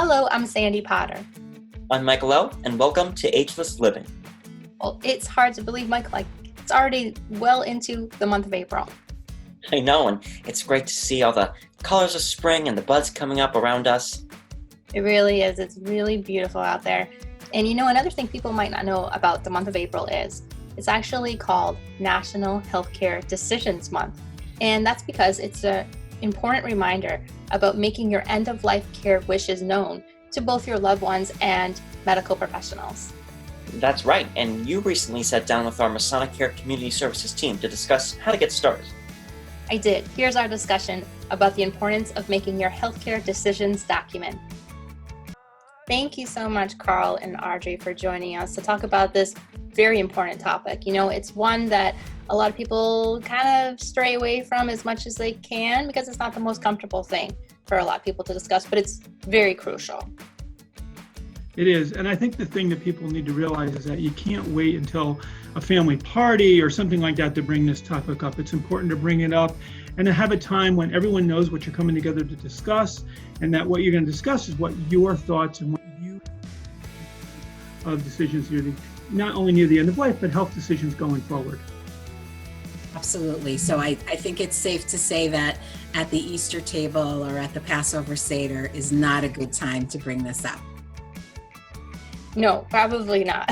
Hello, I'm Sandy Potter. I'm Michael O, and welcome to Ageless Living. Well, it's hard to believe, Mike, it's already well into the month of April. I know, and it's great to see all the colors of spring and the buds coming up around us. It really is. It's really beautiful out there. And another thing people might not know about the month of April is it's actually called National Healthcare Decisions Month. And that's because it's an important reminder about making your end-of-life care wishes known to both your loved ones and medical professionals. That's right, and you recently sat down with our Masonicare Community Services team to discuss how to get started. I did. Here's our discussion about the importance of making your healthcare decisions document. Thank you so much, Carl and Audrey, for joining us to talk about this very important topic. It's one that a lot of people kind of stray away from as much as they can because it's not the most comfortable thing for a lot of people to discuss, but it's very crucial. It is, and I think the thing that people need to realize is that you can't wait until a family party or something like that to bring this topic up. It's important to bring it up and to have a time when everyone knows what you're coming together to discuss, and that what you're going to discuss is what your thoughts and what you of decisions you're not only near the end of life, but health decisions going forward. Absolutely. So I think it's safe to say that at the Easter table or at the Passover Seder is not a good time to bring this up. No, probably not.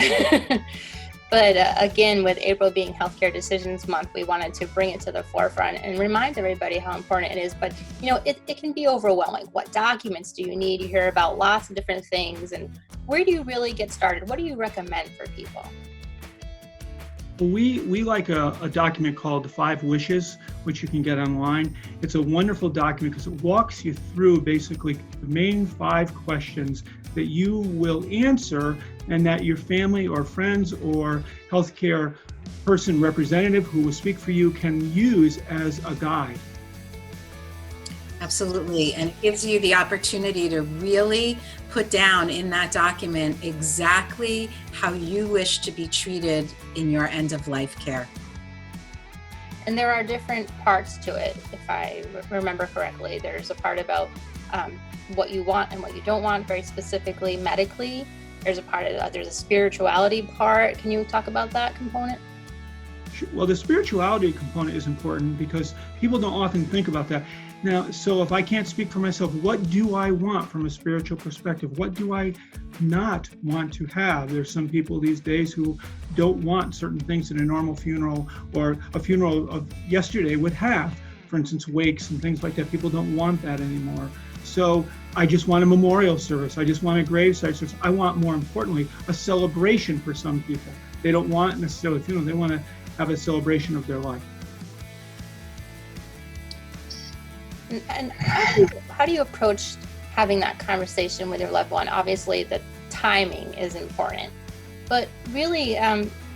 But again, with April being Healthcare Decisions Month, we wanted to bring it to the forefront and remind everybody how important it is. But, it can be overwhelming. What documents do you need? You hear about lots of different things. And where do you really get started? What do you recommend for people? Well, we like a document called the 5 Wishes, which you can get online. It's a wonderful document because it walks you through basically the main 5 questions that you will answer and that your family or friends or healthcare person representative who will speak for you can use as a guide. Absolutely. And it gives you the opportunity to really put down in that document exactly how you wish to be treated in your end-of-life care. And there are different parts to it, if I remember correctly. There's a part about what you want and what you don't want, very specifically medically. There's a spirituality part. Can you talk about that component? Well, the spirituality component is important because people don't often think about that. Now, so if I can't speak for myself, what do I want from a spiritual perspective? What do I not want to have? There's some people these days who don't want certain things that a normal funeral or a funeral of yesterday would have. For instance, wakes and things like that. People don't want that anymore. So I just want a memorial service. I just want a graveside service. I want, more importantly, a celebration for some people. They don't want necessarily a funeral. They want to have a celebration of their life. And how do you approach having that conversation with your loved one? Obviously, the timing is important. But really,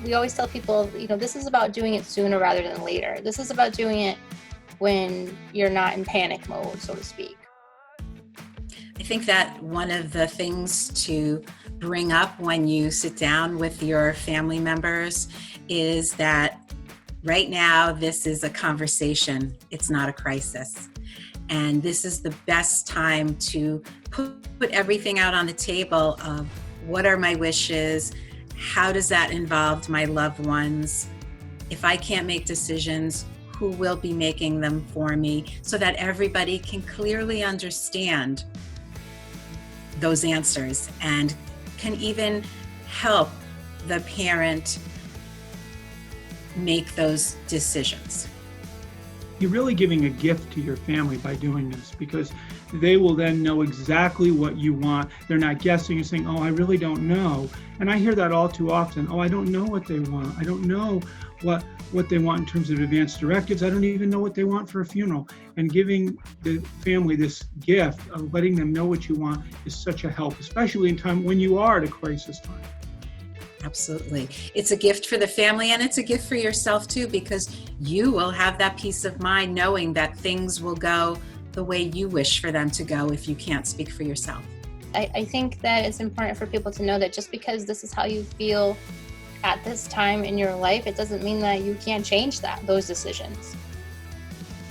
we always tell people, this is about doing it sooner rather than later. This is about doing it when you're not in panic mode, so to speak. I think that one of the things to bring up when you sit down with your family members is that right now, this is a conversation. It's not a crisis. And this is the best time to put everything out on the table of what are my wishes? How does that involve my loved ones? If I can't make decisions, who will be making them for me? So that everybody can clearly understand those answers and can even help the parent make those decisions. You're really giving a gift to your family by doing this because they will then know exactly what you want. They're not guessing and saying, oh, I really don't know. And I hear that all too often. Oh, I don't know what they want. I don't know what they want in terms of advanced directives. I don't even know what they want for a funeral. And giving the family this gift of letting them know what you want is such a help, especially in time when you are at a crisis time. Absolutely. It's a gift for the family and it's a gift for yourself too, because you will have that peace of mind knowing that things will go the way you wish for them to go if you can't speak for yourself. I think that it's important for people to know that just because this is how you feel at this time in your life, it doesn't mean that you can't change those decisions.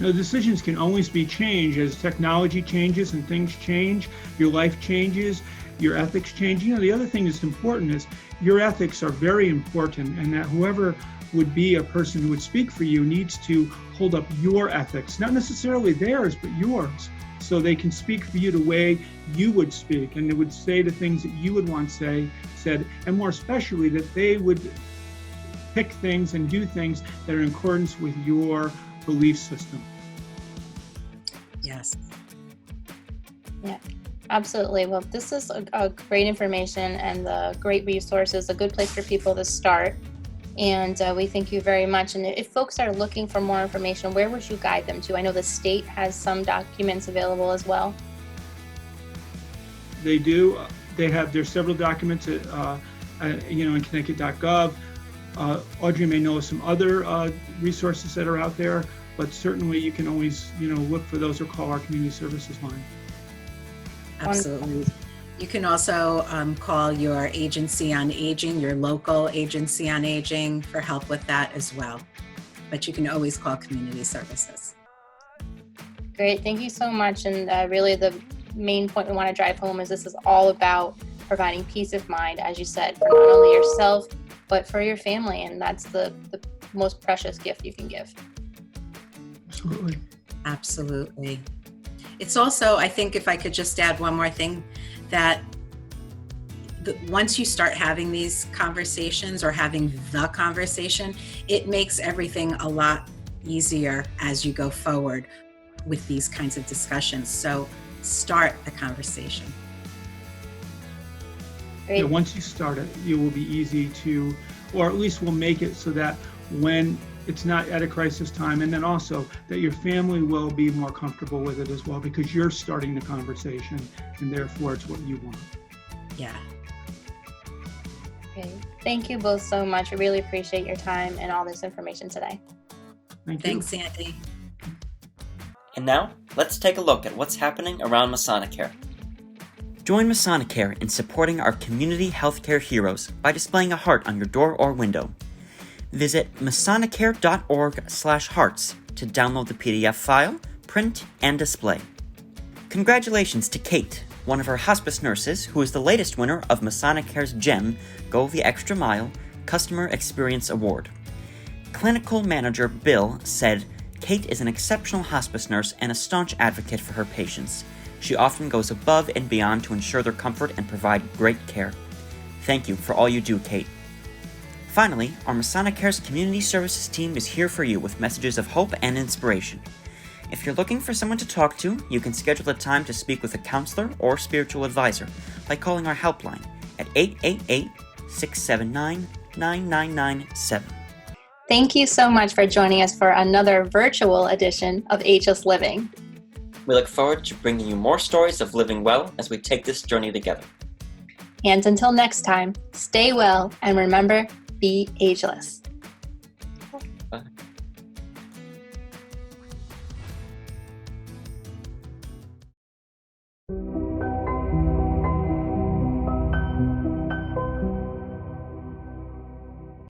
Now, decisions can always be changed as technology changes and things change, your life changes, your ethics change. The other thing that's important is your ethics are very important, and that whoever would be a person who would speak for you needs to hold up your ethics, not necessarily theirs, but yours, so they can speak for you the way you would speak, and they would say the things that you would want said, and more especially that they would pick things and do things that are in accordance with your belief system. Yes. Yeah, absolutely. Well, this is a great information and a great resources, a good place for people to start. And we thank you very much. And if folks are looking for more information, where would you guide them to? I know the state has some documents available as well. They do. There's several documents at, in Connecticut.gov. Audrey may know some other resources that are out there, but certainly you can always, look for those or call our community services line. Absolutely. You can also call your agency on aging, your local agency on aging, for help with that as well. But you can always call community services. Great. Thank you so much. And really the main point we want to drive home is this is all about providing peace of mind, as you said, for not only yourself, but for your family. And that's the most precious gift you can give. Absolutely. Absolutely. It's also, I think if I could just add one more thing, that once you start having these conversations or having the conversation, it makes everything a lot easier as you go forward with these kinds of discussions. So start the conversation. Yeah, once you start it, it will be easy to, or at least we'll make it so that when it's not at a crisis time, and then also that your family will be more comfortable with it as well, because you're starting the conversation and therefore it's what you want. Yeah. Okay. Thank you both so much. I really appreciate your time and all this information today. Thanks, Andy. And now, let's take a look at what's happening around Masonicare. Join Masonicare in supporting our community healthcare heroes by displaying a heart on your door or window. Visit masonicare.org/hearts to download the PDF file, print, and display. Congratulations to Kate, one of our hospice nurses who is the latest winner of Masonicare's GEM Go the Extra Mile Customer Experience Award. Clinical Manager Bill said, "Kate is an exceptional hospice nurse and a staunch advocate for her patients. She often goes above and beyond to ensure their comfort and provide great care. Thank you for all you do, Kate." Finally, our Masonicare's Community Services team is here for you with messages of hope and inspiration. If you're looking for someone to talk to, you can schedule a time to speak with a counselor or spiritual advisor by calling our helpline at 888-679-9997. Thank you so much for joining us for another virtual edition of Ageless Living. We look forward to bringing you more stories of living well as we take this journey together. And until next time, stay well and remember, be ageless. Bye.